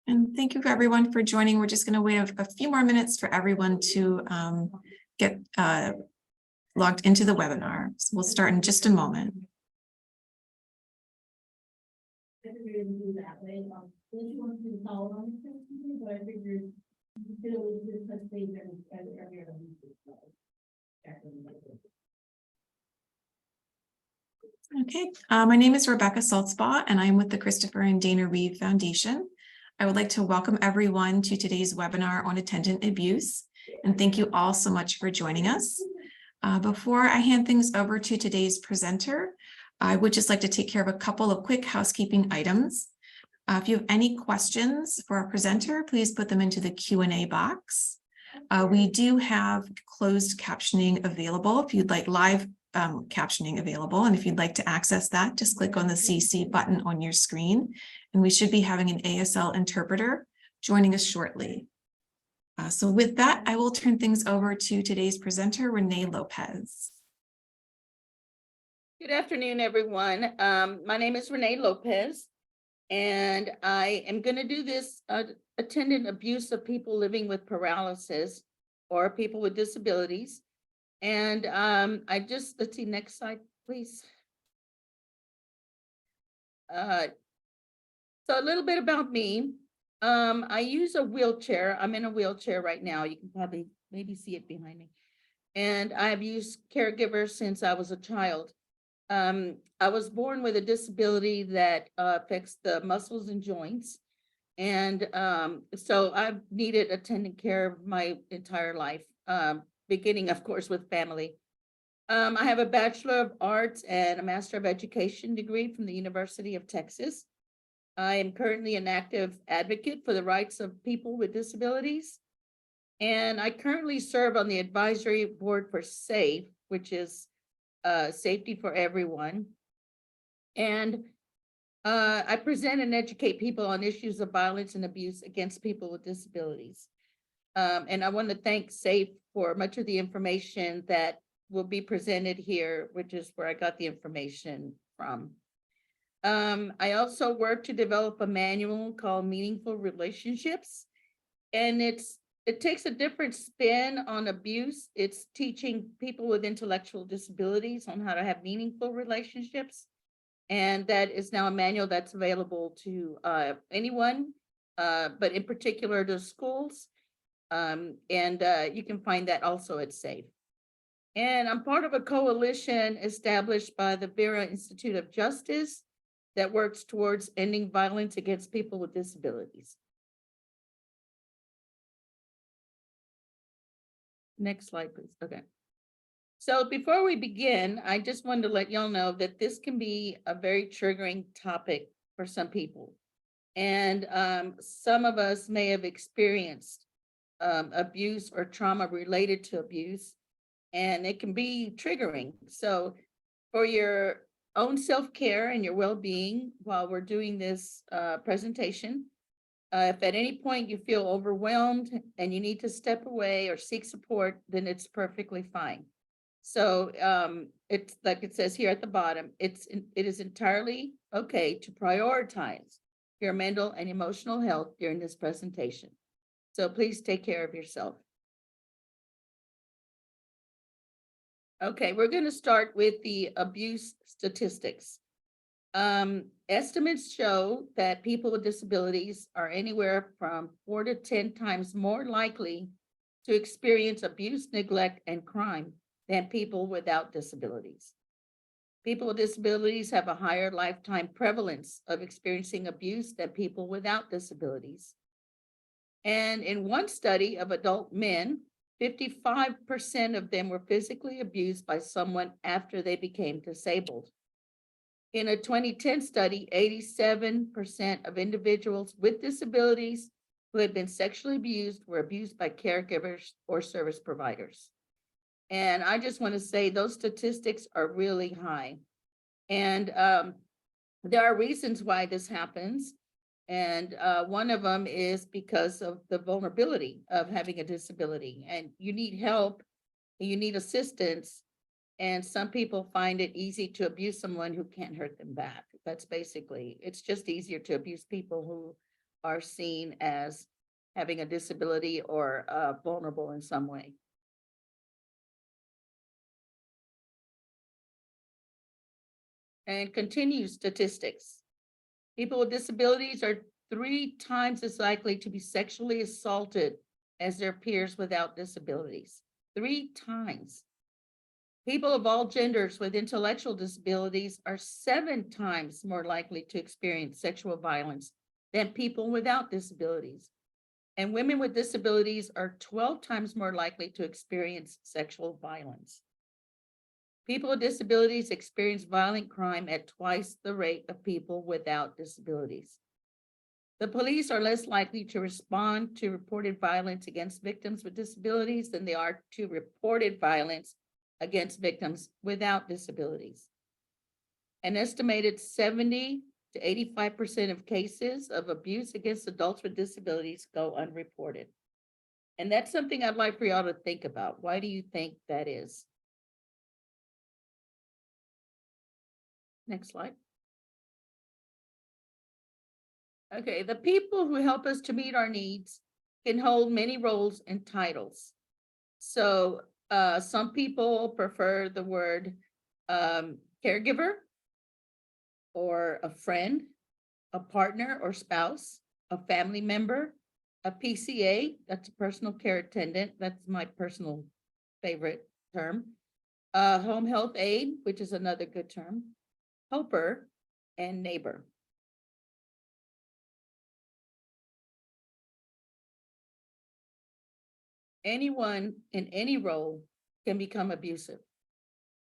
And thank you for everyone for joining. We're just going to wait a few more minutes for everyone to get logged into the webinar. So we'll start in just a moment. Okay, my name is Rebecca Saltzbaugh, and I'm with the Christopher and Dana Reeve Foundation. I would like to welcome everyone to today's webinar on attendant abuse, and thank you all so much for joining us. Before I hand things over to today's presenter, I would just like to take care of a couple of quick housekeeping items. If you have any questions for our presenter, please put them into the Q&A box. We do have closed captioning available if you'd like live captioning available. And if you'd like to access that, just click on the CC button on your screen. And we should be having an ASL interpreter joining us shortly. So with that, I will turn things over to today's presenter, Renee Lopez. Good afternoon, everyone. My name is Renee Lopez, and I am going to do this attendant abuse of people living with paralysis or people with disabilities. And let's see, next slide, please. So a little bit about me. I use a wheelchair. I'm in a wheelchair right now. You can probably maybe see it behind me. And I have used caregivers since I was a child. I was born with a disability that affects the muscles and joints. And so I've needed attendant care my entire life, beginning, of course, with family. I have a Bachelor of Arts and a Master of Education degree from the University of Texas. I am currently an active advocate for the rights of people with disabilities. And I currently serve on the advisory board for SAFE, which is Safety for Everyone. And I present and educate people on issues of violence and abuse against people with disabilities. And I want to thank SAFE for much of the information that will be presented here, which is where I got the information from. I also work to develop a manual called Meaningful Relationships. And it takes a different spin on abuse. It's teaching people with intellectual disabilities on how to have meaningful relationships. And that is now a manual that's available to anyone, but in particular to schools. You can find that also at SAFE. And I'm part of a coalition established by the Vera Institute of Justice that works towards ending violence against people with disabilities. Next slide, please. Okay. So before we begin, I just wanted to let y'all know that this can be a very triggering topic for some people. And some of us may have experienced abuse or trauma related to abuse, and it can be triggering. So for your own self-care and your well-being while we're doing this presentation, if at any point you feel overwhelmed and you need to step away or seek support, then it's perfectly fine. So it's like it says here at the bottom, it is entirely okay to prioritize your mental and emotional health during this presentation. So please take care of yourself. Okay, we're going to start with the abuse statistics. Estimates show that people with disabilities are anywhere from 4 to 10 times more likely to experience abuse, neglect, and crime than people without disabilities. People with disabilities have a higher lifetime prevalence of experiencing abuse than people without disabilities. And in one study of adult men, 55% of them were physically abused by someone after they became disabled. In a 2010 study, 87% of individuals with disabilities who had been sexually abused were abused by caregivers or service providers. And I just want to say those statistics are really high. And there are reasons why this happens. And one of them is because of the vulnerability of having a disability, and you need help, and you need assistance. And some people find it easy to abuse someone who can't hurt them back. That's basically, it's just easier to abuse people who are seen as having a disability or vulnerable in some way. And continue statistics. People with disabilities are 3 times as likely to be sexually assaulted as their peers without disabilities. 3 times. People of all genders with intellectual disabilities are 7 times more likely to experience sexual violence than people without disabilities. And women with disabilities are 12 times more likely to experience sexual violence. People with disabilities experience violent crime at twice the rate of people without disabilities. The police are less likely to respond to reported violence against victims with disabilities than they are to reported violence against victims without disabilities. An estimated 70 to 85% of cases of abuse against adults with disabilities go unreported. And that's something I'd like for y'all to think about. Why do you think that is? Next slide. Okay, the people who help us to meet our needs can hold many roles and titles. So some people prefer the word caregiver, or a friend, a partner or spouse, a family member, a PCA, that's a personal care attendant, that's my personal favorite term, home health aide, which is another good term, helper, and neighbor. Anyone in any role can become abusive.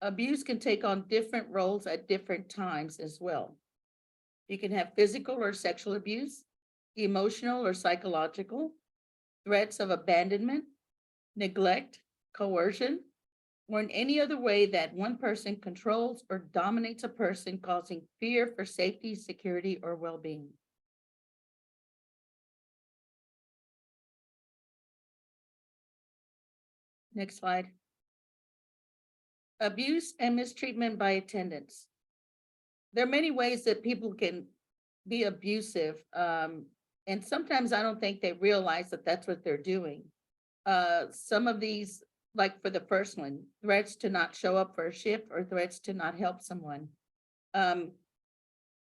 Abuse can take on different roles at different times as well. You can have physical or sexual abuse, emotional or psychological, threats of abandonment, neglect, coercion, or in any other way that one person controls or dominates a person, causing fear for safety, security, or well-being. Next slide. Abuse and mistreatment by attendants. There are many ways that people can be abusive, and sometimes I don't think they realize that that's what they're doing. Some of these, like for the first one, threats to not show up for a shift or threats to not help someone.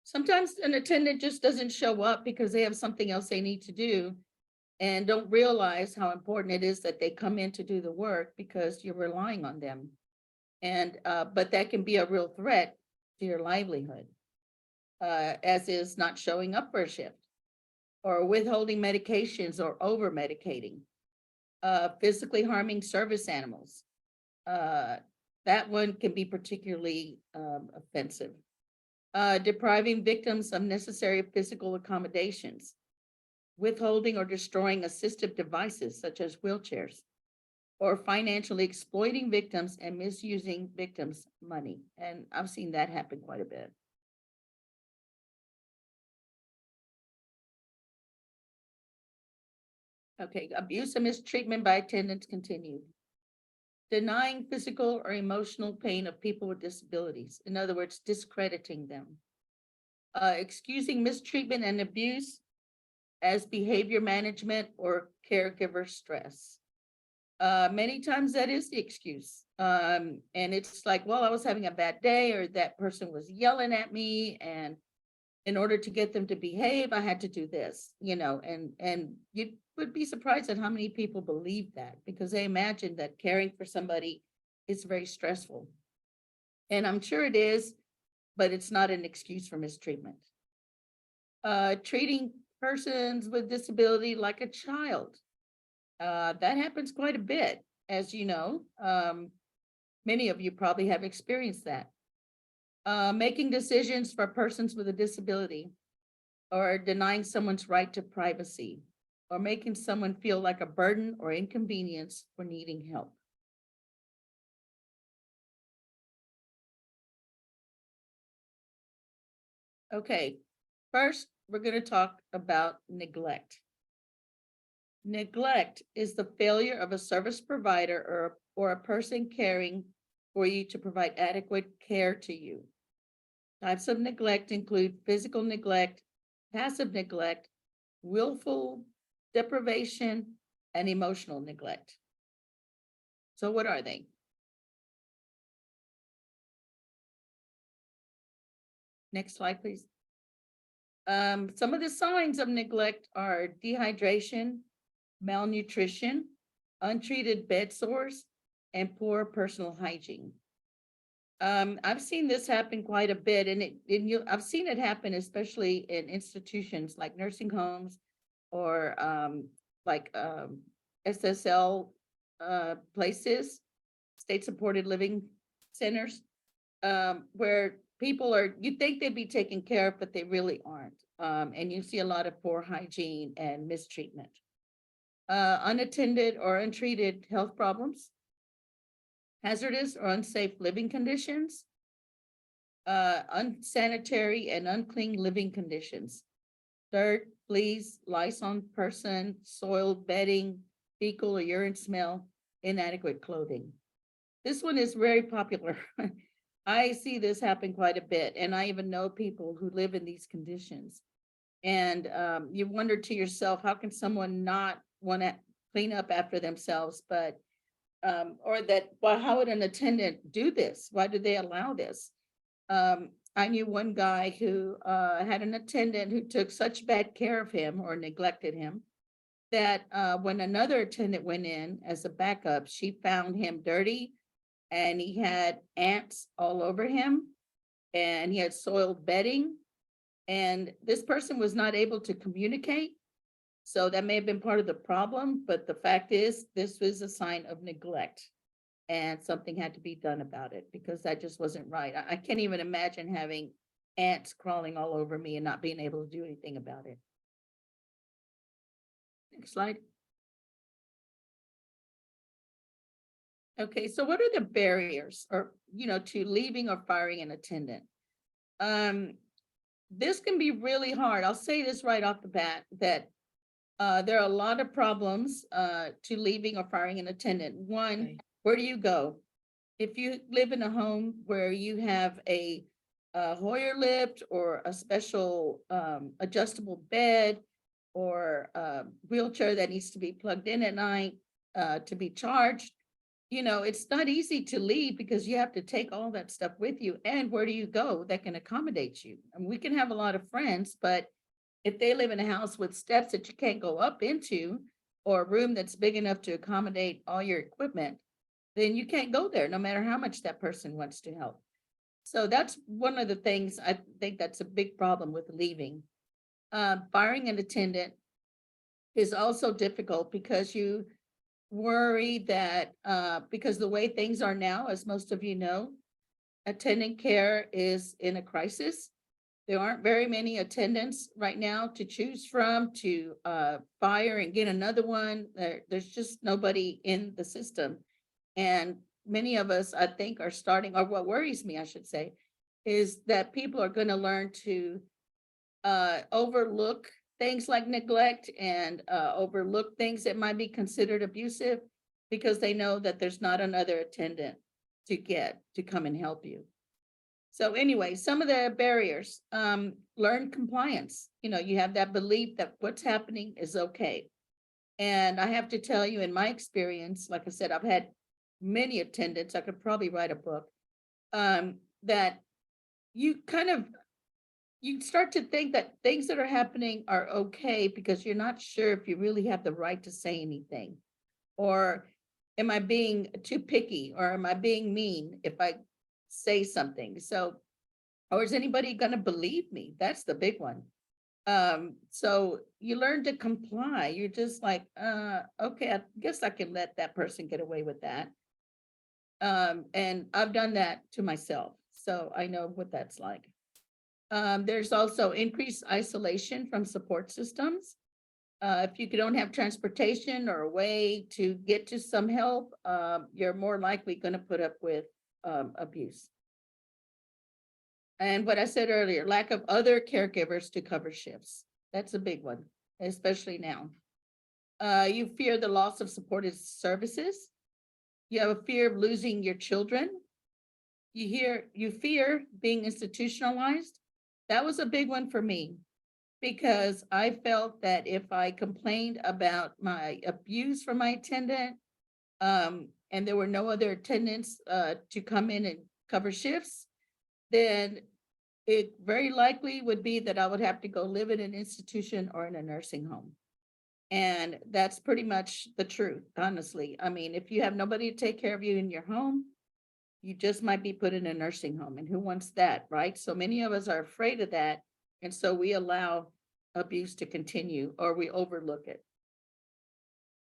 Sometimes an attendant just doesn't show up because they have something else they need to do and don't realize how important it is that they come in to do the work because you're relying on them. And but that can be a real threat to your livelihood, as is not showing up for a shift or withholding medications or over medicating, physically harming service animals. That one can be particularly offensive. Depriving victims of necessary physical accommodations, withholding or destroying assistive devices such as wheelchairs, or financially exploiting victims and misusing victims' money. And I've seen that happen quite a bit. Okay, abuse and mistreatment by attendants continued. Denying physical or emotional pain of people with disabilities. In other words, discrediting them. Excusing mistreatment and abuse as behavior management or caregiver stress. Many times that is the excuse. And it's like, well, I was having a bad day, or that person was yelling at me, and in order to get them to behave, I had to do this, and you would be surprised at how many people believe that, because they imagine that caring for somebody is very stressful. And I'm sure it is, but it's not an excuse for mistreatment. Treating persons with disability like a child. That happens quite a bit, as you know. Many of you probably have experienced that. Making decisions for persons with a disability, or denying someone's right to privacy, or making someone feel like a burden or inconvenience for needing help. Okay, first, we're going to talk about neglect. Neglect is the failure of a service provider or a person caring for you to provide adequate care to you. Types of neglect include physical neglect, passive neglect, willful deprivation, and emotional neglect. So what are they? Next slide, please. Some of the signs of neglect are dehydration, malnutrition, untreated bed sores, and poor personal hygiene. I've seen this happen quite a bit, and I've seen it happen especially in institutions like nursing homes or SSL places, state supported living centers, where people are, you think they'd be taken care of, but they really aren't. And you see a lot of poor hygiene and mistreatment. Unattended or untreated health problems, hazardous or unsafe living conditions, unsanitary and unclean living conditions, dirt, fleas, lice on person, soiled bedding, fecal or urine smell, inadequate clothing. This one is very popular. I see this happen quite a bit, and I even know people who live in these conditions. And you wonder to yourself, how can someone not want to clean up after themselves, but well, how would an attendant do this? Why do they allow this? I knew one guy who had an attendant who took such bad care of him or neglected him that when another attendant went in as a backup, she found him dirty and he had ants all over him and he had soiled bedding. And this person was not able to communicate. So that may have been part of the problem, but the fact is, this was a sign of neglect and something had to be done about it because that just wasn't right. I can't even imagine having ants crawling all over me and not being able to do anything about it. Next slide. Okay, so what are the barriers or, to leaving or firing an attendant? This can be really hard. I'll say this right off the bat that there are a lot of problems to leaving or firing an attendant. One, okay. Where do you go? If you live in a home where you have a Hoyer lift or a special adjustable bed or a wheelchair that needs to be plugged in at night to be charged, it's not easy to leave because you have to take all that stuff with you. And where do you go that can accommodate you? I mean, we can have a lot of friends, but if they live in a house with steps that you can't go up into or a room that's big enough to accommodate all your equipment, then you can't go there no matter how much that person wants to help. So that's one of the things I think that's a big problem with leaving. Firing an attendant is also difficult because you worry that because the way things are now, as most of you know, attendant care is in a crisis. There aren't very many attendants right now to choose from to fire and get another one. There's just nobody in the system. And many of us, I think, are starting, or what worries me, I should say, is that people are going to learn to overlook things like neglect and overlook things that might be considered abusive because they know that there's not another attendant to get to come and help you. So anyway, some of the barriers, learn compliance. You have that belief that what's happening is okay. And I have to tell you, in my experience, like I said, I've had many attendants, I could probably write a book, that you start to think that things that are happening are okay because you're not sure if you really have the right to say anything. Or am I being too picky? Or am I being mean if I say something? So, or is anybody going to believe me? That's the big one. So you learn to comply. You're just like, okay, I guess I can let that person get away with that. And I've done that to myself, so I know what that's like. There's also increased isolation from support systems. If you don't have transportation or a way to get to some help, you're more likely going to put up with abuse. And what I said earlier, lack of other caregivers to cover shifts. That's a big one, especially now. You fear the loss of supported services. You have a fear of losing your children. You fear being institutionalized. That was a big one for me. because I felt that if I complained about my abuse from my attendant, and there were no other attendants to come in and cover shifts, then it very likely would be that I would have to go live in an institution or in a nursing home. And that's pretty much the truth, honestly. I mean, if you have nobody to take care of you in your home, you just might be put in a nursing home. And who wants that, right? So many of us are afraid of that. And so we allow abuse to continue or we overlook it.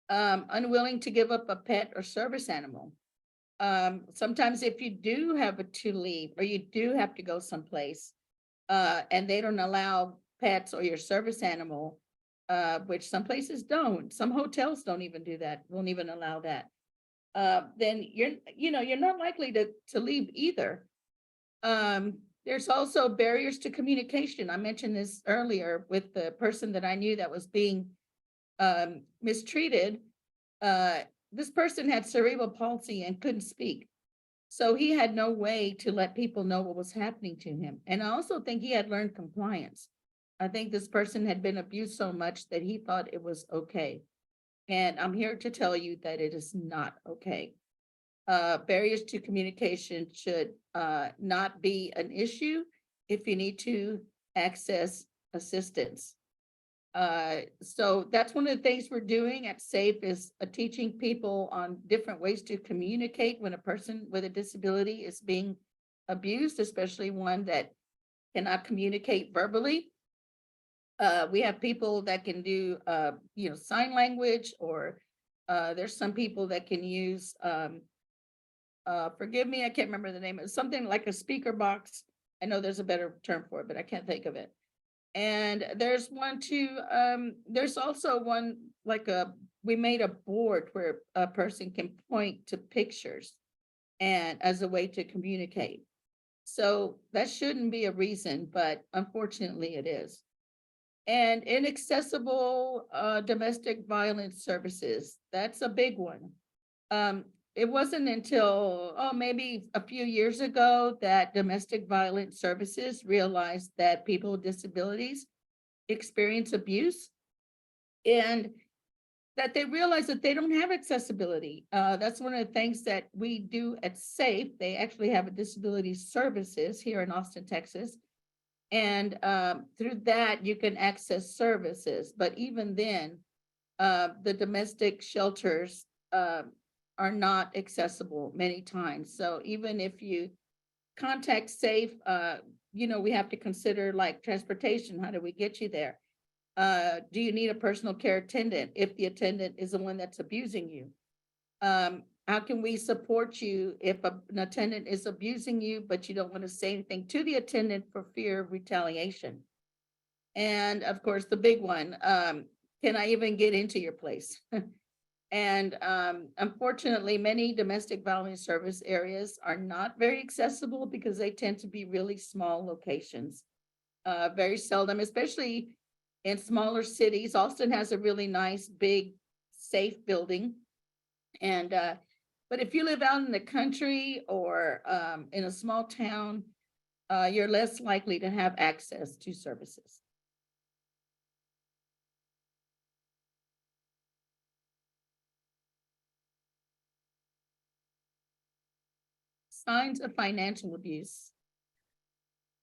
Unwilling to give up a pet or service animal. Sometimes if you do have to leave or you do have to go someplace, and they don't allow pets or your service animal, which some places don't, some hotels don't even do that, won't even allow that. Then you're not likely to leave either. There's also barriers to communication. I mentioned this earlier with the person that I knew that was being mistreated. This person had cerebral palsy and couldn't speak. So he had no way to let people know what was happening to him. And I also think he had learned compliance. I think this person had been abused so much that he thought it was okay. And I'm here to tell you that it is not okay. Barriers to communication should not be an issue if you need to access assistance. So that's one of the things we're doing at SAFE is teaching people on different ways to communicate when a person with a disability is being abused, especially one that cannot communicate verbally. We have people that can do, sign language, or there's some people that can use, forgive me, I can't remember the name. It's something like a speaker box. I know there's a better term for it, but I can't think of it. And there's one too, there's also one we made a board where a person can point to pictures and as a way to communicate. So that shouldn't be a reason, but unfortunately it is. And inaccessible domestic violence services, that's a big one. It wasn't until, maybe a few years ago that domestic violence services realized that people with disabilities experience abuse and that they realize that they don't have accessibility. That's one of the things that we do at SAFE. They actually have a disability services here in Austin, Texas. And through that, you can access services. But even then, the domestic shelters are not accessible many times. So even if you contact SAFE, we have to consider like transportation. How do we get you there? Do you need a personal care attendant if the attendant is the one that's abusing you? How can we support you if an attendant is abusing you, but you don't want to say anything to the attendant for fear of retaliation? And of course, the big one, can I even get into your place? And unfortunately, many domestic violence service areas are not very accessible because they tend to be really small locations. Very seldom, especially in smaller cities. Austin has a really nice, big, safe building. And but if you live out in the country or in a small town, you're less likely to have access to services. Signs of financial abuse.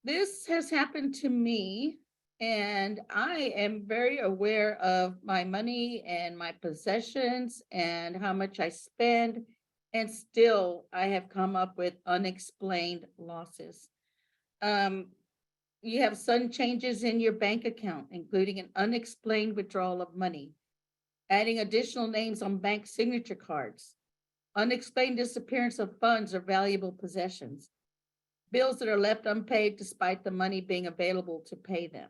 This has happened to me, and I am very aware of my money and my possessions and how much I spend, and still I have come up with unexplained losses. You have sudden changes in your bank account, including an unexplained withdrawal of money, adding additional names on bank signature cards, unexplained disappearance of funds or valuable possessions, bills that are left unpaid despite the money being available to pay them.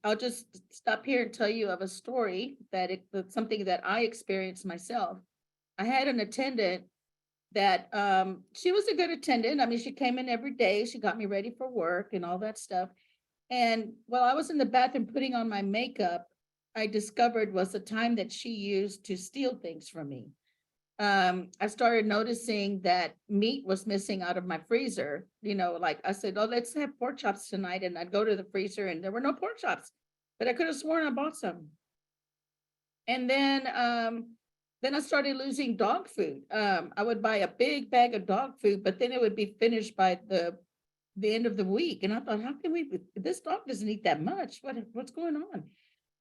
I'll just stop here and tell you of a story that's something that I experienced myself. I had an attendant that she was a good attendant. I mean, she came in every day. She got me ready for work and all that stuff. And while I was in the bathroom putting on my makeup, I discovered was the time that she used to steal things from me. I started noticing that meat was missing out of my freezer. Like I said, oh, let's have pork chops tonight. And I'd go to the freezer and there were no pork chops, but I could have sworn I bought some. And then I started losing dog food. I would buy a big bag of dog food, but then it would be finished by the end of the week. And I thought, how can we, this dog doesn't eat that much. What's going on?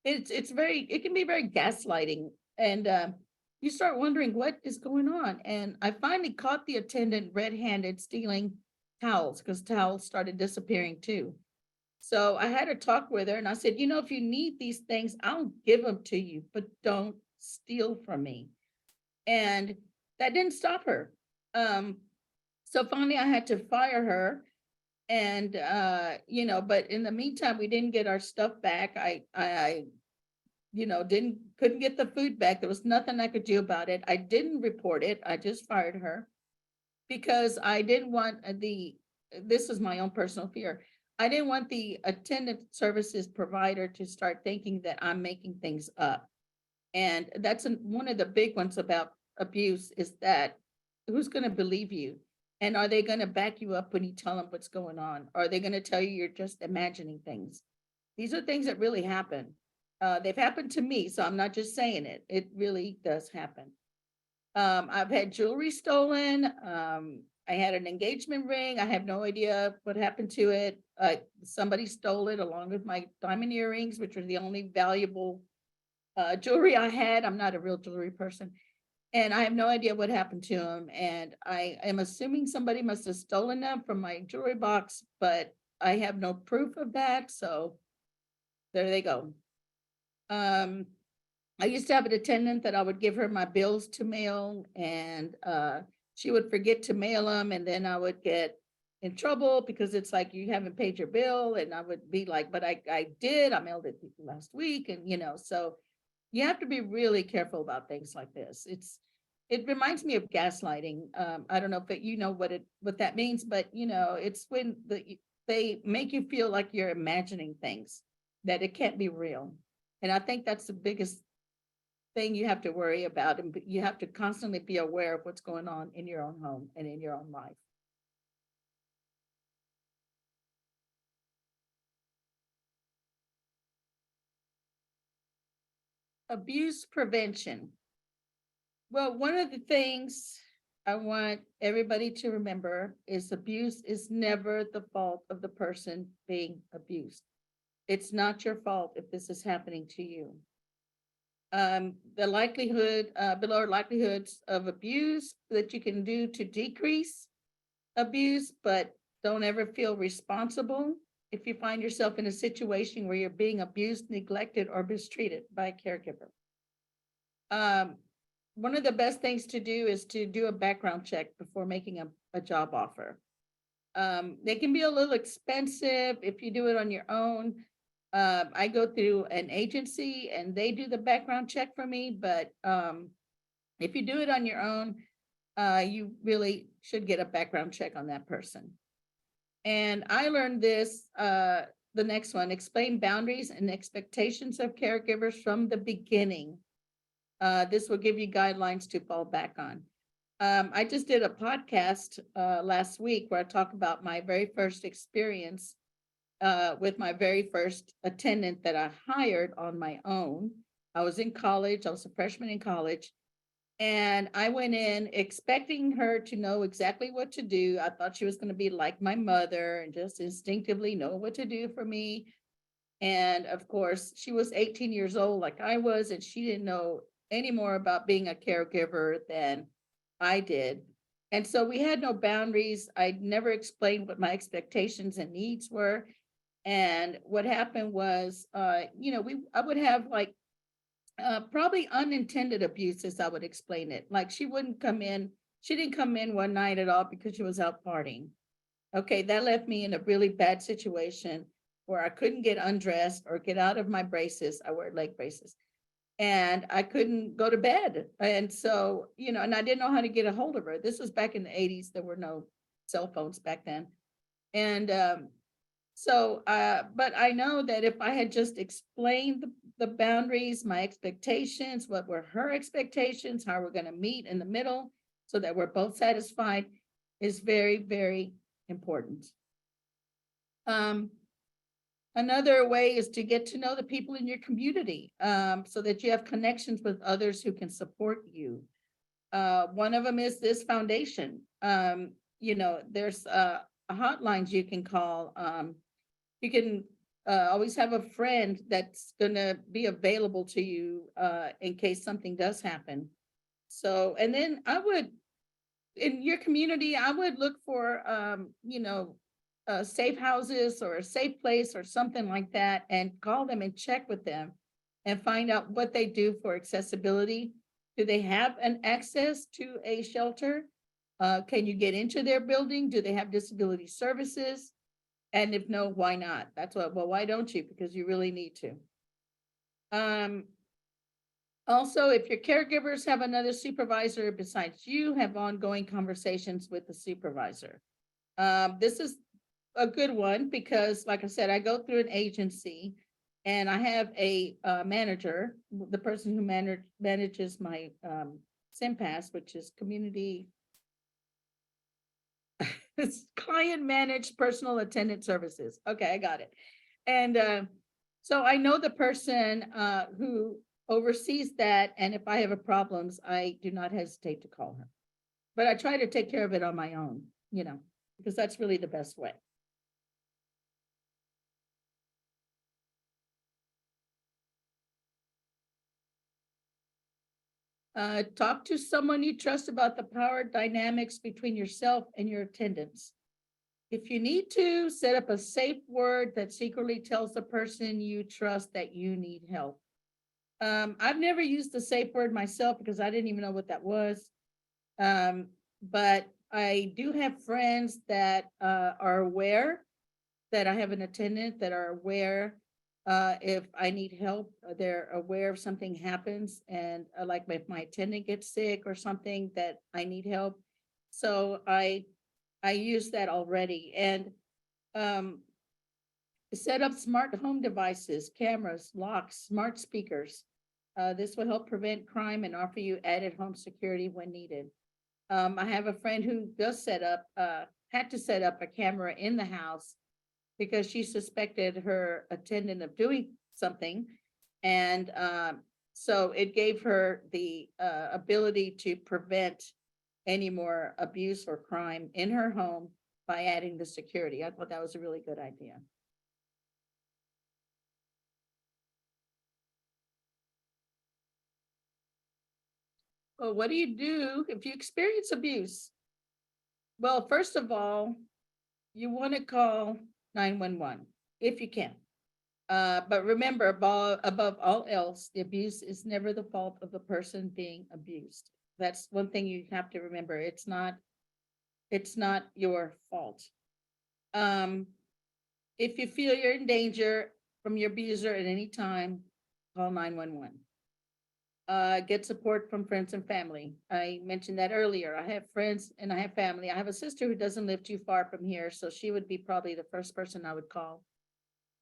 It can be very gaslighting. And you start wondering what is going on. And I finally caught the attendant red-handed stealing towels because towels started disappearing too. So I had a talk with her and I said, if you need these things, I'll give them to you, but don't steal from me. And that didn't stop her. Um, so finally I had to fire her. And but in the meantime, we didn't get our stuff back. I couldn't get the food back. There was nothing I could do about it. I didn't report it. I just fired her because I didn't want this is my own personal fear. I didn't want the attendant services provider to start thinking that I'm making things up. And that's one of the big ones about abuse is that who's going to believe you? And are they going to back you up when you tell them what's going on? Are they going to tell you you're just imagining things? These are things that really happen. They've happened to me, so I'm not just saying it. It really does happen. I've had jewelry stolen. I had an engagement ring. I have no idea what happened to it. Somebody stole it along with my diamond earrings, which were the only valuable jewelry I had. I'm not a real jewelry person. And I have no idea what happened to them. And I am assuming somebody must have stolen them from my jewelry box, but I have no proof of that. So there they go. I used to have an attendant that I would give her my bills to mail, and she would forget to mail them, and then I would get in trouble because it's like you haven't paid your bill, and I would be like, but I did, I mailed it last week, and so you have to be really careful about things like this. It reminds me of gaslighting. I don't know if you know what that means, but it's when they make you feel like you're imagining things, that it can't be real. And I think that's the biggest thing you have to worry about. And you have to constantly be aware of what's going on in your own home and in your own life. Abuse prevention. Well, one of the things I want everybody to remember is abuse is never the fault of the person being abused. It's not your fault if this is happening to you. The below likelihoods of abuse that you can do to decrease abuse, but don't ever feel responsible if you find yourself in a situation where you're being abused, neglected, or mistreated by a caregiver. One of the best things to do is to do a background check before making a job offer. They can be a little expensive if you do it on your own. I go through an agency and they do the background check for me, but if you do it on your own, you really should get a background check on that person. And I learned this, the next one, explain boundaries and expectations of caregivers from the beginning. This will give you guidelines to fall back on. I just did a podcast last week where I talk about my very first experience with my very first attendant that I hired on my own. I was in college. I was a freshman in college. And I went in expecting her to know exactly what to do. I thought she was going to be like my mother and just instinctively know what to do for me. And of course, she was 18 years old like I was, and she didn't know any more about being a caregiver than I did. And so we had no boundaries. I never explained what my expectations and needs were. And what happened was, I would have like probably unintended abuses, I would explain it. Like she didn't come in one night at all because she was out partying. Okay, that left me in a really bad situation where I couldn't get undressed or get out of my braces. I wear leg braces. And I couldn't go to bed. And so, and I didn't know how to get a hold of her. This was back in the 80s. There were no cell phones back then. And So, but I know that if I had just explained the boundaries, my expectations, what were her expectations, how we're going to meet in the middle so that we're both satisfied is very, very important. Another way is to get to know the people in your community, so that you have connections with others who can support you. One of them is this foundation. There's hotlines you can call. You can always have a friend that's going to be available to you in case something does happen. So, and then in your community, I would look for, safe houses or a safe place or something like that and call them and check with them and find out what they do for accessibility. Do they have an access to a shelter? Can you get into their building? Do they have disability services? And if no, why not? That's what, well, why don't you? Because you really need to. Also, if your caregivers have another supervisor besides you, have ongoing conversations with the supervisor. This is a good one because, like I said, I go through an agency and I have a manager, the person who manages my SIMPAS, which is community, it's client managed personal attendant services. Okay, I got it. And so I know the person who oversees that. And if I have a problems, I do not hesitate to call her. But I try to take care of it on my own, because that's really the best way. Talk to someone you trust about the power dynamics between yourself and your attendants. If you need to, set up a safe word that secretly tells the person you trust that you need help. I've never used the safe word myself because I didn't even know what that was. But I do have friends that are aware that I have an attendant, that are aware if I need help. They're aware if something happens, and like if my attendant gets sick or something that I need help. So I use that already. And set up smart home devices, cameras, locks, smart speakers. This will help prevent crime and offer you added home security when needed. I have a friend who does had to set up a camera in the house because she suspected her attendant of doing something. And so it gave her the ability to prevent any more abuse or crime in her home by adding the security. I thought that was a really good idea. Well, what do you do if you experience abuse? Well, first of all, you want to call 911 if you can. But remember, above all else, the abuse is never the fault of the person being abused. That's one thing you have to remember. It's not your fault. If you feel you're in danger from your abuser at any time, call 911. Get support from friends and family. I mentioned that earlier. I have friends and I have family. I have a sister who doesn't live too far from here, so she would be probably the first person I would call.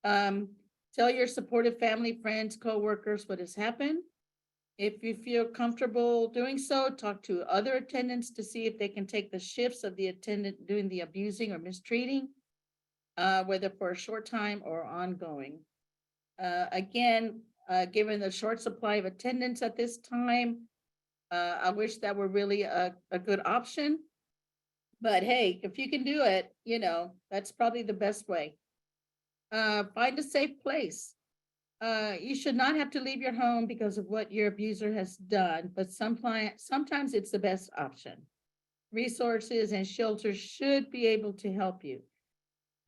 Tell your supportive family, friends, co-workers what has happened. If you feel comfortable doing so, talk to other attendants to see if they can take the shifts of the attendant doing the abusing or mistreating, whether for a short time or ongoing. Again, given the short supply of attendants at this time, I wish that were really a good option. But hey, if you can do it, that's probably the best way. Find a safe place. You should not have to leave your home because of what your abuser has done, but sometimes it's the best option. Resources and shelters should be able to help you.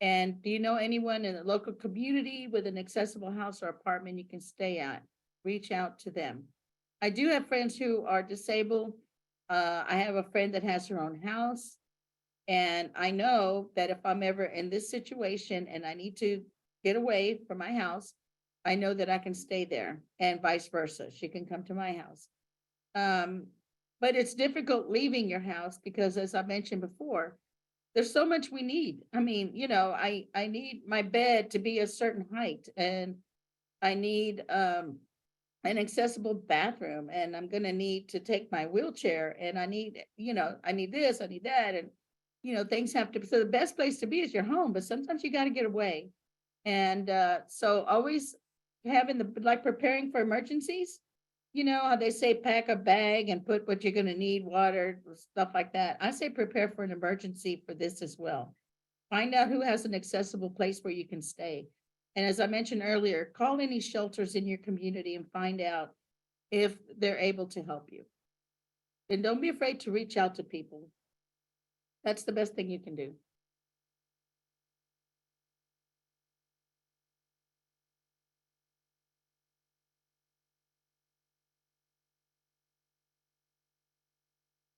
And do you know anyone in the local community with an accessible house or apartment you can stay at? Reach out to them. I do have friends who are disabled. I have a friend that has her own house. And I know that if I'm ever in this situation and I need to get away from my house, I know that I can stay there, and vice versa. She can come to my house. But it's difficult leaving your house because, as I mentioned before, there's so much we need. I mean, I need my bed to be a certain height, and I need an accessible bathroom, and I'm gonna need to take my wheelchair, and I need this, I need that, and things have to. So the best place to be is your home, but sometimes you got to get away, and so always having preparing for emergencies. You know how they say pack a bag and put what you're going to need, water, stuff like that. I say prepare for an emergency for this as well. Find out who has an accessible place where you can stay. And as I mentioned earlier, call any shelters in your community and find out if they're able to help you. And don't be afraid to reach out to people. That's the best thing you can do.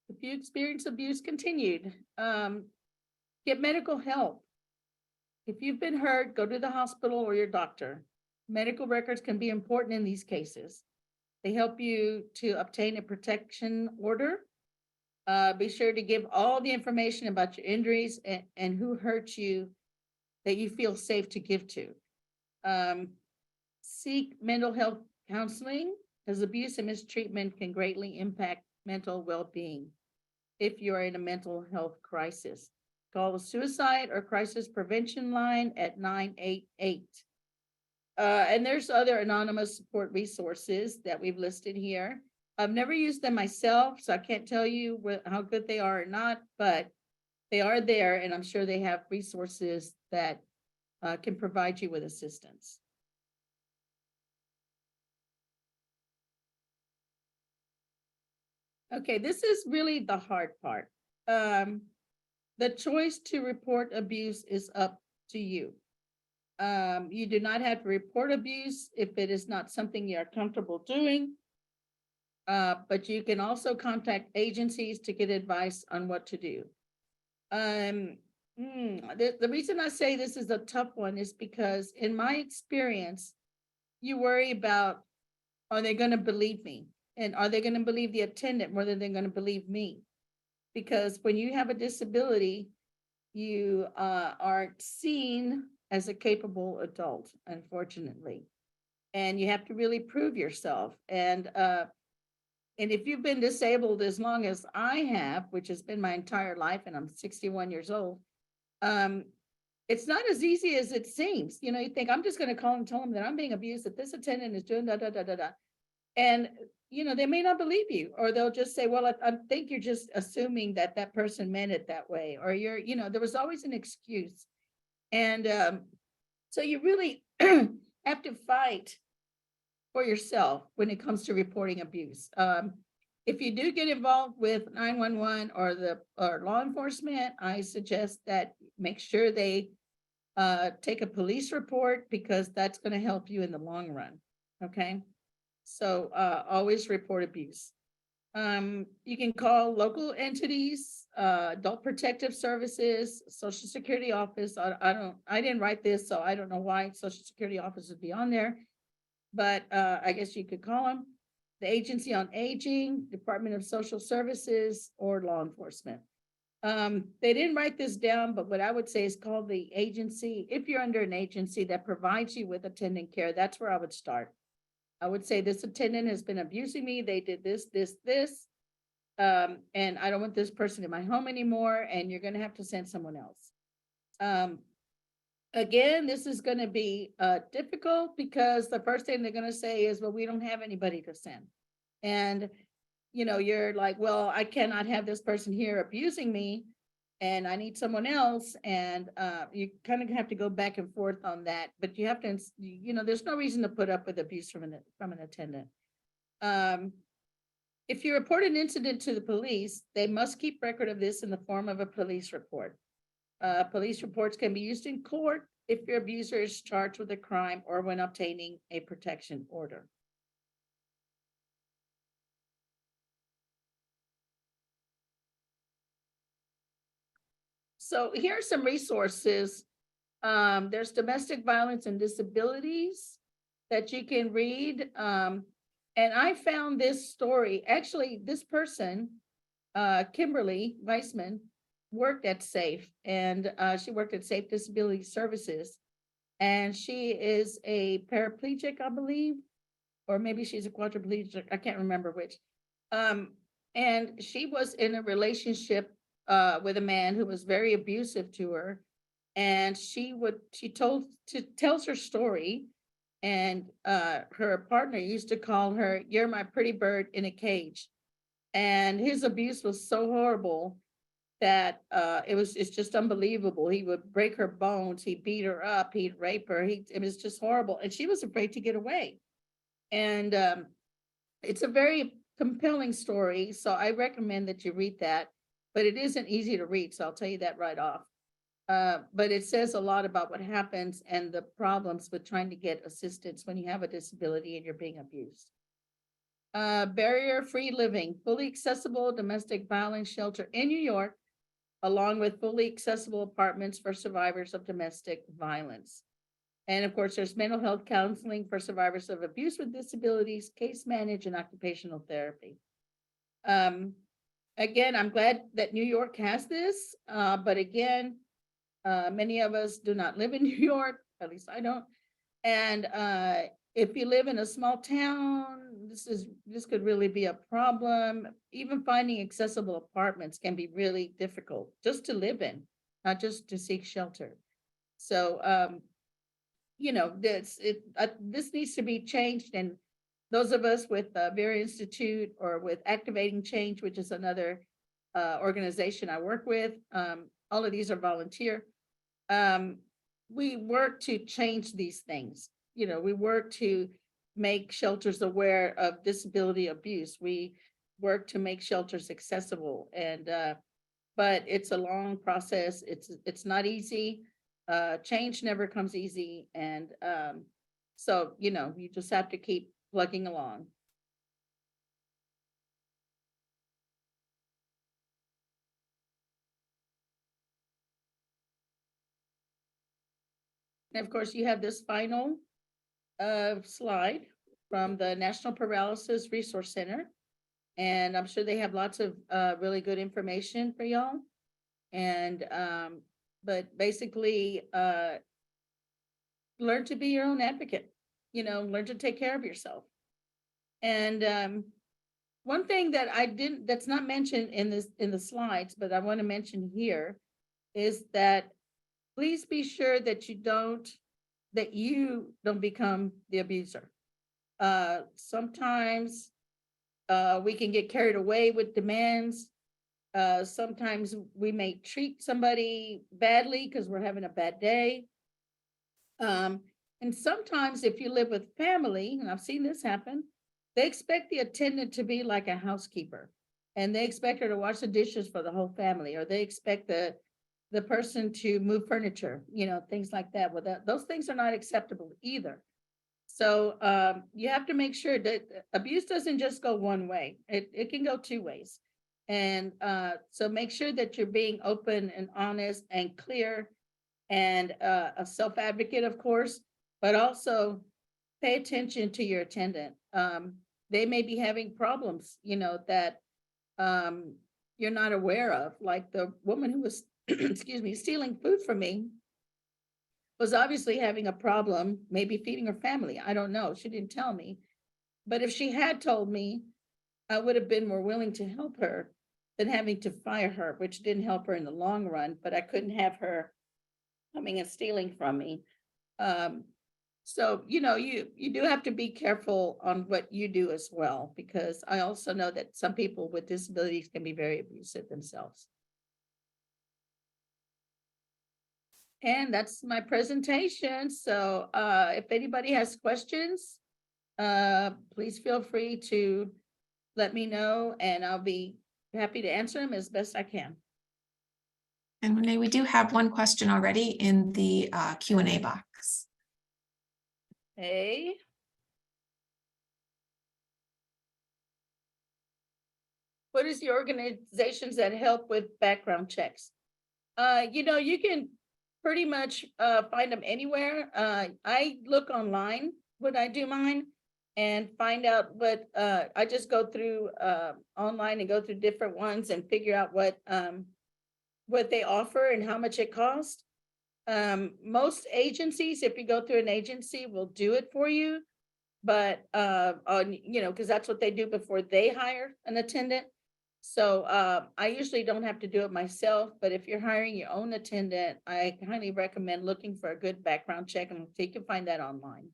If you experience abuse continued, get medical help. If you've been hurt, go to the hospital or your doctor. Medical records can be important in these cases. They help you to obtain a protection order. Be sure to give all the information about your injuries and who hurt you that you feel safe to give to. Seek mental health counseling, as abuse and mistreatment can greatly impact mental well-being if you're in a mental health crisis. Call the suicide or crisis prevention line at 988. And there's other anonymous support resources that we've listed here. I've never used them myself, so I can't tell you how good they are or not, but they are there, and I'm sure they have resources that can provide you with assistance. Okay, this is really the hard part. The choice to report abuse is up to you. You do not have to report abuse if it is not something you're comfortable doing. But you can also contact agencies to get advice on what to do. The reason I say this is a tough one is because in my experience, you worry about, are they going to believe me? And are they going to believe the attendant more than they're going to believe me? Because when you have a disability, you aren't seen as a capable adult, unfortunately. And you have to really prove yourself. And if you've been disabled as long as I have, which has been my entire life, and I'm 61 years old, it's not as easy as it seems. You think I'm just going to call and tell them that I'm being abused, that this attendant is doing da da da da da. And they may not believe you, or they'll just say, well, I think you're just assuming that that person meant it that way, or there was always an excuse. And so you really have to fight for yourself when it comes to reporting abuse. If you do get involved with 911 or law enforcement, I suggest that make sure they take a police report, because that's going to help you in the long run. Okay. So always report abuse. You can call local entities, Adult Protective Services, Social Security Office. I didn't write this, so I don't know why Social Security Office would be on there, but I guess you could call them. The Agency on Aging, Department of Social Services, or law enforcement. They didn't write this down, but what I would say is call the agency. If you're under an agency that provides you with attendant care, that's where I would start. I would say this attendant has been abusing me. They did this, and I don't want this person in my home anymore, and you're going to have to send someone else. Again, this is going to be difficult, because the first thing they're going to say is, well, we don't have anybody to send. And, you're like, well, I cannot have this person here abusing me, and I need someone else. And you kind of have to go back and forth on that. But you have to, there's no reason to put up with abuse from an attendant. If you report an incident to the police, they must keep record of this in the form of a police report. Police reports can be used in court if your abuser is charged with a crime or when obtaining a protection order. So here are some resources. There's domestic violence and disabilities that you can read. And I found this story. Actually, this person, Kimberly Weissman, worked at SAFE, and she worked at SAFE Disability Services, and she is a paraplegic, I believe, or maybe she's a quadriplegic. I can't remember which. And she was in a relationship with a man who was very abusive to her, and she tells her story, and her partner used to call her, "You're my pretty bird in a cage." And his abuse was so horrible that it's just unbelievable. He would break her bones, he'd beat her up, he'd rape her. It was just horrible, and she was afraid to get away. And it's a very compelling story, so I recommend that you read that. But it isn't easy to read, so I'll tell you that right off. But it says a lot about what happens and the problems with trying to get assistance when you have a disability and you're being abused. Barrier-free living, fully accessible domestic violence shelter in New York, along with fully accessible apartments for survivors of domestic violence. And of course, there's mental health counseling for survivors of abuse with disabilities, case managed, and occupational therapy. Again, I'm glad that New York has this, but again, many of us do not live in New York, at least I don't. And if you live in a small town, this could really be a problem. Even finding accessible apartments can be really difficult just to live in, not just to seek shelter. So this needs to be changed, and those of us with Vera Institute or with Activating Change, which is another organization I work with, all of these are volunteer. We work to change these things. We work to make shelters aware of disability abuse. We work to make shelters accessible, and but it's a long process. It's not easy. Change never comes easy, and so you just have to keep plugging along. And of course, you have this final slide from the National Paralysis Resource Center. And I'm sure they have lots of really good information for y'all. And, but basically, learn to be your own advocate, learn to take care of yourself. And one thing that that's not mentioned in the slides, but I want to mention here is that please be sure that you don't become the abuser. Sometimes we can get carried away with demands. Sometimes we may treat somebody badly because we're having a bad day. And sometimes if you live with family, and I've seen this happen, they expect the attendant to be like a housekeeper, and they expect her to wash the dishes for the whole family, or they expect the person to move furniture, things like that. Well, those things are not acceptable either. So you have to make sure that abuse doesn't just go one way. It can go two ways. And so make sure that you're being open and honest and clear, and a self-advocate, of course, but also pay attention to your attendant. They may be having problems, that you're not aware of. Like the woman who was, excuse me, stealing food from me was obviously having a problem, maybe feeding her family. I don't know. She didn't tell me. But if she had told me, I would have been more willing to help her than having to fire her, which didn't help her in the long run. But I couldn't have her coming and stealing from me. So, you do have to be careful on what you do as well, because I also know that some people with disabilities can be very abusive themselves. And that's my presentation. So if anybody has questions, please feel free to let me know, and I'll be happy to answer them as best I can. And Renee, we do have one question already in the Q&A box. Hey. What is the organizations that help with background checks? You can pretty much find them anywhere. I look online when I do mine and find out what I just go through online and go through different ones and figure out what what they offer and how much it costs. Most agencies, if you go through an agency, will do it for you. But because that's what they do before they hire an attendant. So I usually don't have to do it myself, but if you're hiring your own attendant, I highly recommend looking for a good background check, and you can find that online.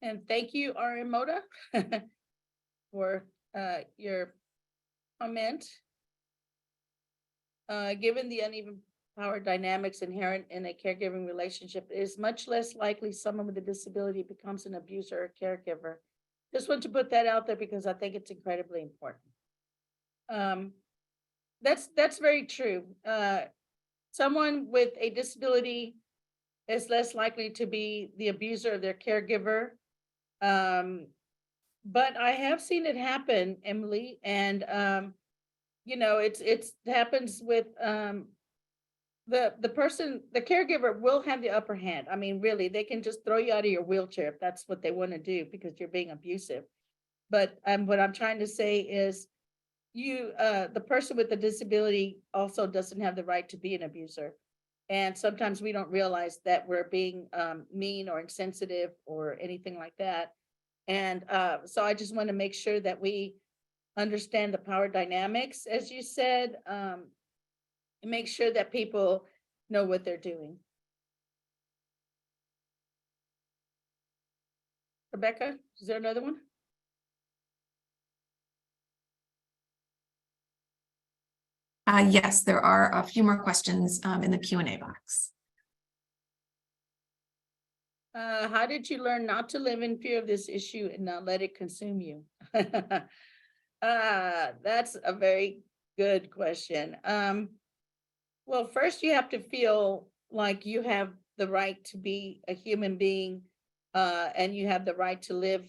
And thank you, RM Moda, for your comment. Given the uneven power dynamics inherent in a caregiving relationship, it is much less likely someone with a disability becomes an abuser or caregiver. Just want to put that out there because I think it's incredibly important. That's very true. Someone with a disability is less likely to be the abuser of their caregiver. But I have seen it happen, Emily, and it happens with the person, the caregiver will have the upper hand. I mean, really, they can just throw you out of your wheelchair if that's what they want to do because you're being abusive. But what I'm trying to say is the person with the disability also doesn't have the right to be an abuser. And sometimes we don't realize that we're being mean or insensitive or anything like that. And so I just want to make sure that we understand the power dynamics, as you said, and make sure that people know what they're doing. Rebecca, is there another one? Yes, there are a few more questions in the Q&A box. How did you learn not to live in fear of this issue and not let it consume you? That's a very good question. Well, first you have to feel like you have the right to be a human being, and you have the right to live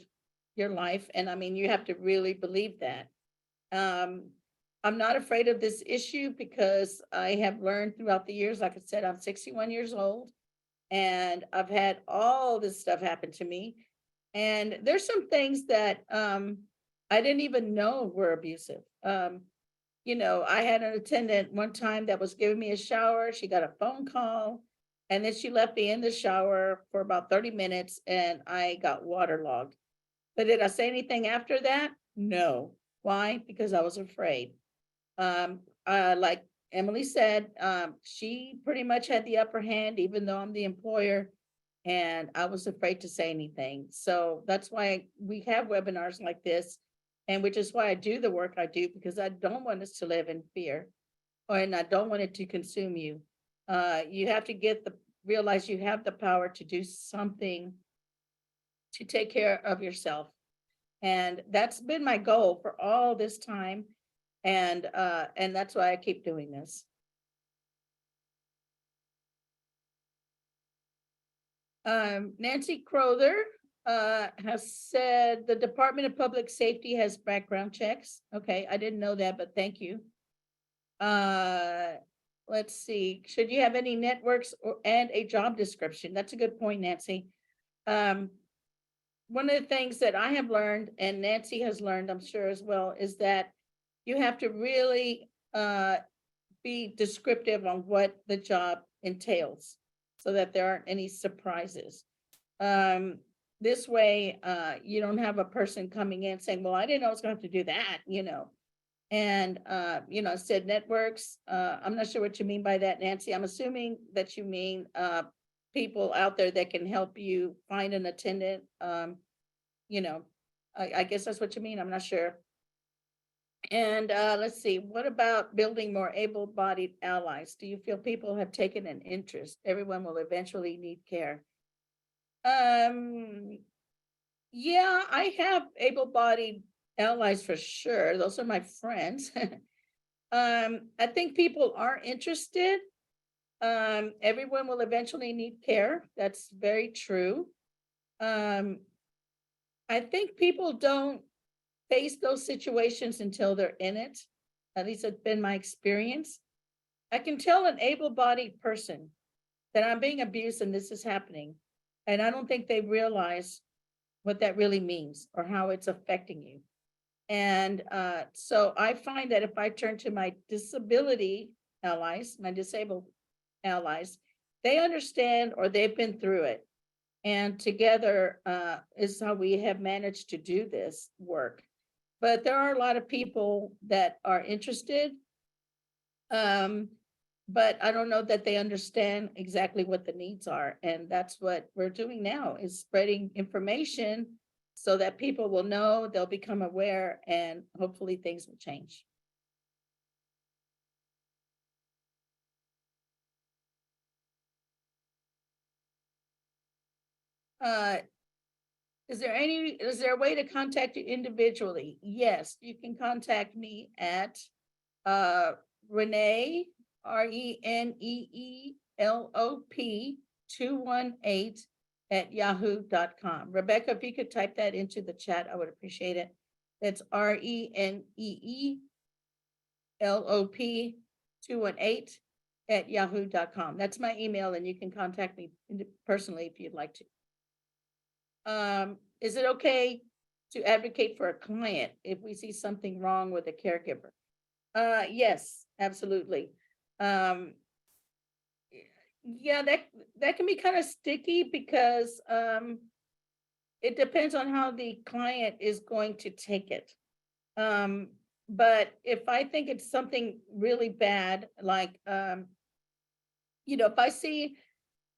your life. And I mean, you have to really believe that. I'm not afraid of this issue because I have learned throughout the years. Like I said, I'm 61 years old and I've had all this stuff happen to me. And there's some things that I didn't even know were abusive. I had an attendant one time that was giving me a shower. She got a phone call and then she left me in the shower for about 30 minutes and I got waterlogged. But did I say anything after that? No. Why? Because I was afraid. Like Emily said, she pretty much had the upper hand, even though I'm the employer, and I was afraid to say anything. So that's why we have webinars like this, and which is why I do the work I do, because I don't want us to live in fear, and I don't want it to consume you. You have to realize you have the power to do something to take care of yourself. And that's been my goal for all this time. And that's why I keep doing this. Nancy Crowther has said the Department of Public Safety has background checks. Okay, I didn't know that, but thank you. Let's see. Should you have any networks and a job description? That's a good point, Nancy. One of the things that I have learned, and Nancy has learned, I'm sure as well, is that you have to really be descriptive on what the job entails so that there aren't any surprises. This way, you don't have a person coming in saying, well, I didn't know I was going to have to do that, And, said networks. I'm not sure what you mean by that, Nancy. I'm assuming that you mean people out there that can help you find an attendant. I guess that's what you mean. I'm not sure. And let's see, what about building more able-bodied allies? Do you feel people have taken an interest? Everyone will eventually need care. Yeah, I have able-bodied allies for sure. Those are my friends. I think people are interested. Everyone will eventually need care. That's very true. I think people don't face those situations until they're in it. At least it's been my experience. I can tell an able-bodied person that I'm being abused and this is happening. And I don't think they realize what that really means or how it's affecting you. And so I find that if I turn to my disability allies, my disabled allies, they understand or they've been through it. And together is how we have managed to do this work. But there are a lot of people that are interested, but I don't know that they understand exactly what the needs are. And that's what we're doing now, is spreading information so that people will know, they'll become aware, and hopefully things will change. Is there a way to contact you individually? Yes, you can contact me at Renee, RENEELOP 218 at yahoo.com. Rebecca, if you could type that into the chat, I would appreciate it. That's RENEELOP 218 at yahoo.com. That's my email, and you can contact me personally if you'd like to. Is it okay to advocate for a client if we see something wrong with a caregiver? Yes, absolutely. Yeah, that can be kind of sticky because it depends on how the client is going to take it. But if I think it's something really bad, like if I see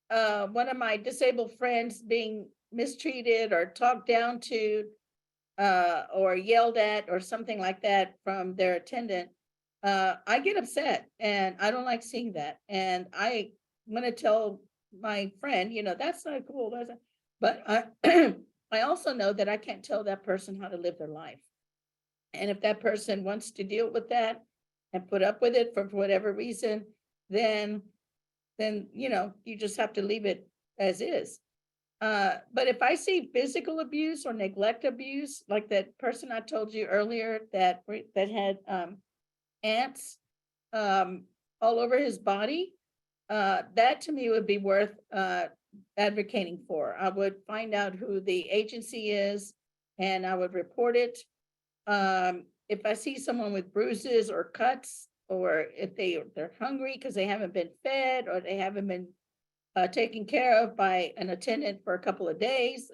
one of my disabled friends being mistreated or talked down to or yelled at or something like that from their attendant, I get upset and I don't like seeing that. And I'm going to tell my friend, that's not cool. But I, I also know that I can't tell that person how to live their life. And if that person wants to deal with that and put up with it for whatever reason, then you just have to leave it as is. But if I see physical abuse or neglect abuse, like that person I told you earlier that had ants all over his body, that to me would be worth advocating for. I would find out who the agency is and I would report it. If I see someone with bruises or cuts, or if they're hungry because they haven't been fed or they haven't been taken care of by an attendant for a couple of days,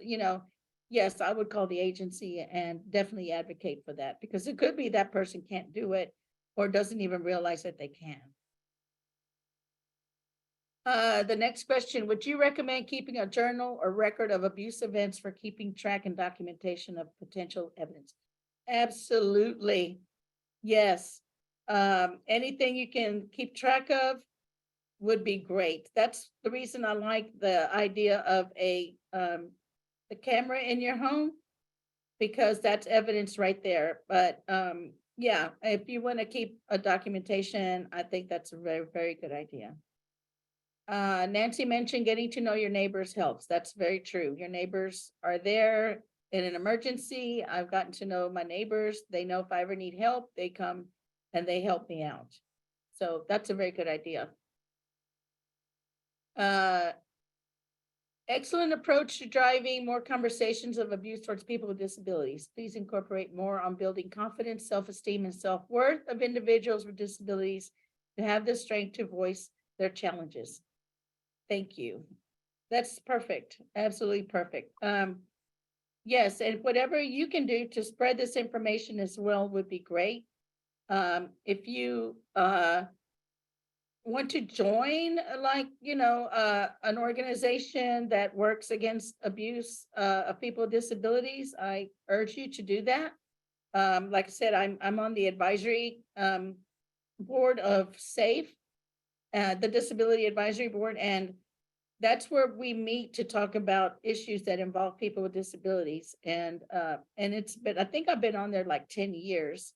yes, I would call the agency and definitely advocate for that, because it could be that person can't do it or doesn't even realize that they can. The next question, would you recommend keeping a journal or record of abuse events for keeping track and documentation of potential evidence? Absolutely. Yes. Anything you can keep track of would be great. That's the reason I like the idea of a camera in your home, because that's evidence right there. But yeah, if you want to keep a documentation, I think that's a very, very good idea. Nancy mentioned getting to know your neighbors helps. That's very true. Your neighbors are there in an emergency. I've gotten to know my neighbors. They know if I ever need help, they come and they help me out. So that's a very good idea. Excellent approach to driving more conversations of abuse towards people with disabilities. Please incorporate more on building confidence, self-esteem, and self-worth of individuals with disabilities to have the strength to voice their challenges. Thank you. That's perfect. Absolutely perfect. Yes, and whatever you can do to spread this information as well would be great. If you want to join, like, an organization that works against abuse of people with disabilities, I urge you to do that. Like I said, I'm on the advisory board of SAFE, the Disability Advisory Board, and that's where we meet to talk about issues that involve people with disabilities. And I think I've been on there like 10 years,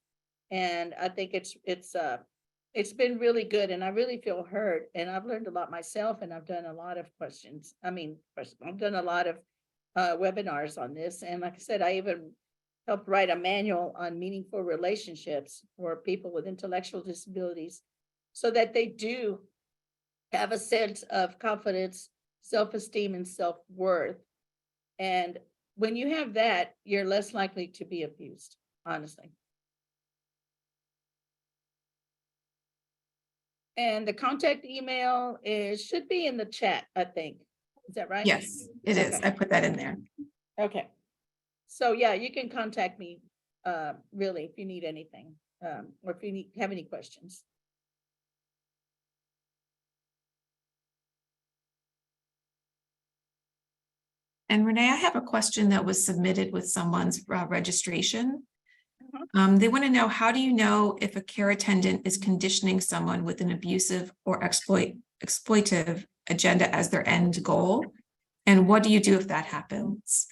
and I think it's been really good, and I really feel heard, and I've learned a lot myself, and I've done a lot of I've done a lot of webinars on this. And like I said, I even helped write a manual on meaningful relationships for people with intellectual disabilities, so that they do have a sense of confidence self-esteem and self-worth. And when you have that, you're less likely to be abused, honestly. And the contact email should be in the chat, I think. Is that right? Yes, it is. Okay. I put that in there. Okay. So yeah, you can contact me, really, if you need anything, or if you have any questions. And Renee, I have a question that was submitted with someone's registration. They want to know, how do you know if a care attendant is conditioning someone with an abusive or exploitive agenda as their end goal? And what do you do if that happens?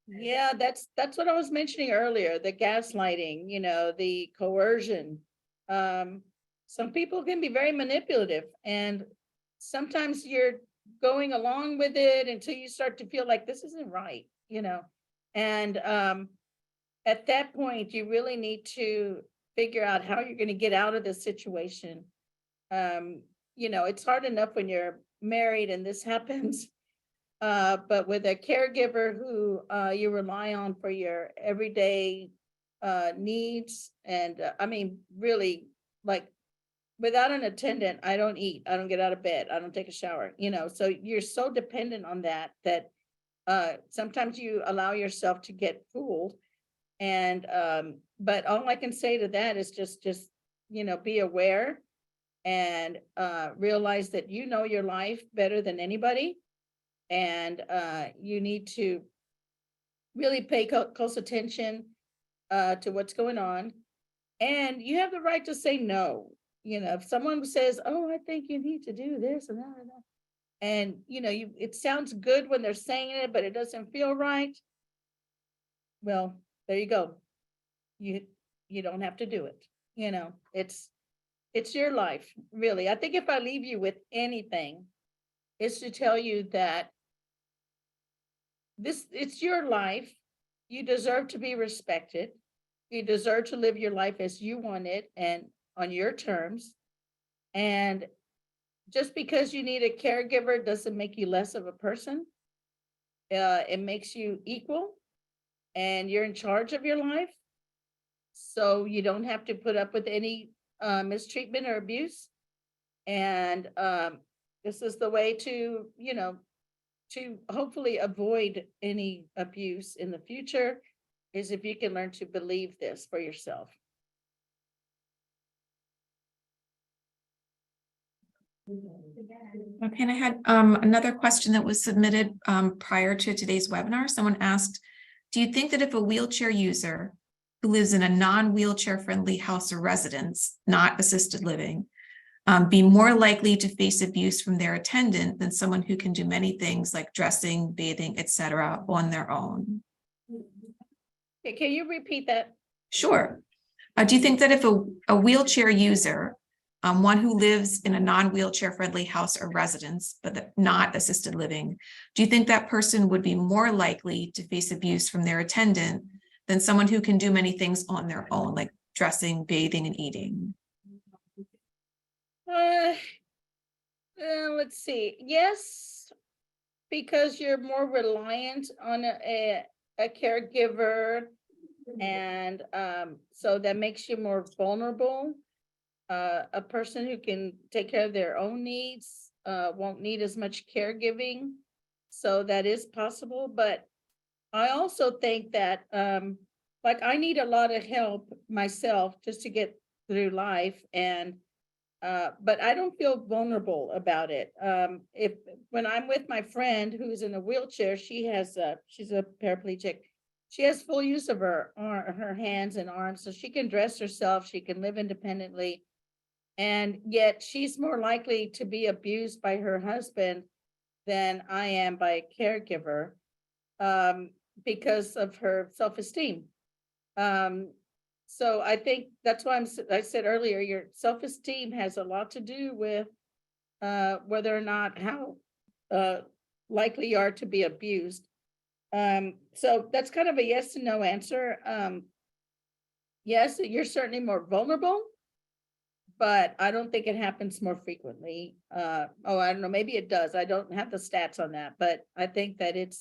Yeah, that's what I was mentioning earlier, the gaslighting, the coercion. Some people can be very manipulative, and sometimes you're going along with it until you start to feel like this isn't right, and at that point, you really need to figure out how you're going to get out of this situation. It's hard enough when you're married and this happens. But with a caregiver who you rely on for your everyday needs, and I mean, really, like, without an attendant, I don't eat, I don't get out of bed, I don't take a shower, so you're so dependent on that sometimes you allow yourself to get fooled. And but all I can say to that is just be aware and realize that your life better than anybody. And you need to really pay close attention to what's going on. And you have the right to say no. If someone says, oh, I think you need to do this and that, and it sounds good when they're saying it, but it doesn't feel right. Well, there you go. You don't have to do it. It's your life, really. I think if I leave you with anything, it's to tell you that it's your life. You deserve to be respected. You deserve to live your life as you want it and on your terms. And just because you need a caregiver doesn't make you less of a person. It makes you equal, and you're in charge of your life. So you don't have to put up with any mistreatment or abuse. And this is the way to hopefully avoid any abuse in the future, is if you can learn to believe this for yourself. Okay, and I had another question that was submitted prior to today's webinar. Someone asked, do you think that if a wheelchair user who lives in a non-wheelchair friendly house or residence, not assisted living, be more likely to face abuse from their attendant than someone who can do many things like dressing, bathing, etc. on their own? Okay, can you repeat that? Sure. Do you think that if a wheelchair user, one who lives in a non-wheelchair friendly house or residence, but not assisted living, do you think that person would be more likely to face abuse from their attendant than someone who can do many things on their own, like dressing, bathing, and eating? Let's see. Yes, because you're more reliant on a caregiver, and so that makes you more vulnerable. A person who can take care of their own needs won't need as much caregiving, so that is possible. But I also think that like, I need a lot of help myself just to get through life, and but I don't feel vulnerable about it. If when I'm with my friend who's in a wheelchair, she's a paraplegic. She has full use of her hands and arms, so she can dress herself, she can live independently, and yet she's more likely to be abused by her husband than I am by a caregiver, because of her self-esteem. So I think that's why I said earlier, your self-esteem has a lot to do with whether or not how likely you are to be abused. So that's kind of a yes and no answer. Yes, you're certainly more vulnerable, but I don't think it happens more frequently. Oh, I don't know, maybe it does. I don't have the stats on that, but I think that it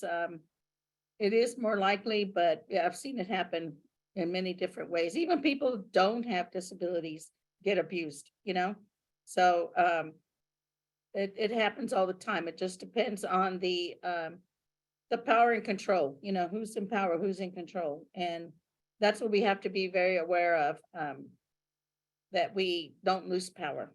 is more likely, but yeah, I've seen it happen in many different ways. Even people who don't have disabilities get abused, you know? So, it happens all the time. It just depends on the power and control, you know, who's in power, who's in control. And that's what we have to be very aware of, that we don't lose power.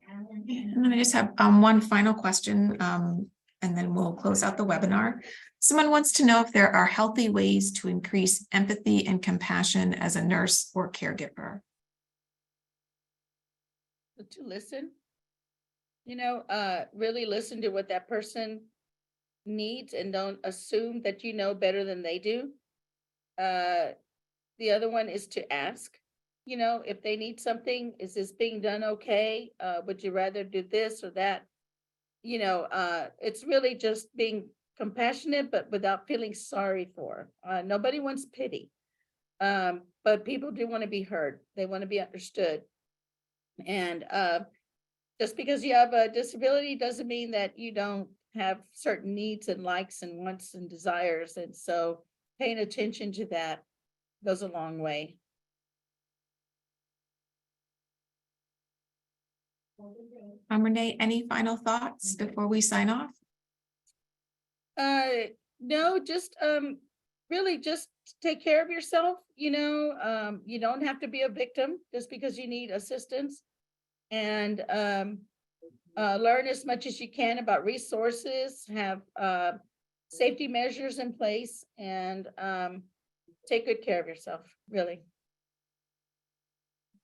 And then I just have one final question, and then we'll close out the webinar. Someone wants to know if there are healthy ways to increase empathy and compassion as a nurse or caregiver. To listen, you know, really listen to what that person needs and don't assume that you know better than they do. The other one is to ask, you know, if they need something, is this being done okay? Would you rather do this or that? You know, it's really just being compassionate, but without feeling sorry for. Nobody wants pity. But people do want to be heard. They want to be understood. And just because you have a disability doesn't mean that you don't have certain needs and likes and wants and desires. And so paying attention to that goes a long way. Renee, any final thoughts before we sign off? No, just really just take care of yourself. You know, you don't have to be a victim just because you need assistance. And learn as much as you can about resources, have safety measures in place, and take good care of yourself, really.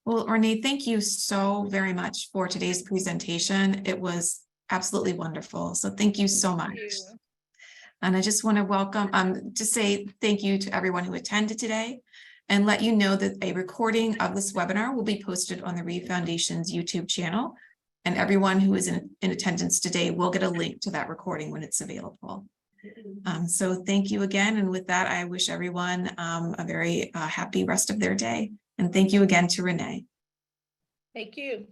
Well, Renee, thank you so very much for today's presentation. It was absolutely wonderful. So thank you so much. And I just want to welcome, just say thank you to everyone who attended today and let you know that a recording of this webinar will be posted on the Reeve Foundation's YouTube channel. And everyone who is in attendance today will get a link to that recording when it's available. So thank you again. And with that, I wish everyone a very happy rest of their day. And thank you again to Renee. Thank you.